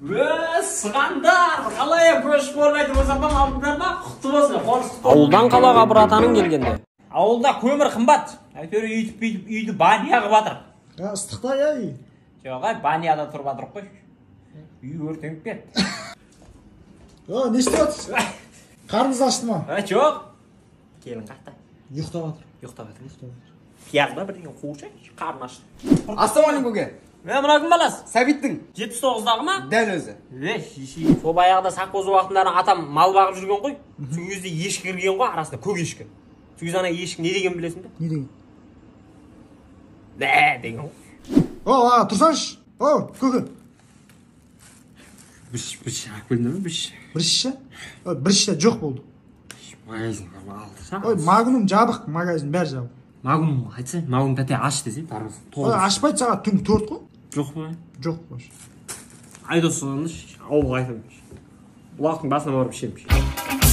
Сығандар, қалай көшіп болмайды болсам алдыңдар ма? Құтты болсын, қоныс құтты. Ауылдан қалаға бір атаның келгенде. Ауылда көмір қымбат. Әйтеуір үйтіп үйді баня қылып жатыр. Ыстықта ей. Жоқ, баняда тұрып жатырық қой. Үй өртеніп кетті. Не істеп жатырсыз? Қарныңыз ашты ма? Жоқ. Келін қақта. Ұйықтап жатыр. Ұйықтап жатыр. Пиязда бірдеңе қуыршай, қарны ашты. Ассалаумағалейкум көке. Мына кім баласы? Сәбиттің. 79-дағы ма? Дәл өзі. Сол баяғыда совхоз уақытында атам мал бағып жүрген ғой. Сол кезде ешкі кірген ғой, арасында көк ешкі. Сол кезде ана ешкі не деген білесің бе? Не деген? Деген ғой. Тұрсаңшы. Көке. Бір шақ білді ме? Бір шақ жоқ болды. Магазин алды. Магнум жабық, магазин бәрі жабық. Магнум айтса, Магнум тәте аш десе, ашпайды сағат түнгі 4 қой. Жоқ па? Жоқ қой. Айдос ауылға айтамын. Бұлақтың басына барып ішемін.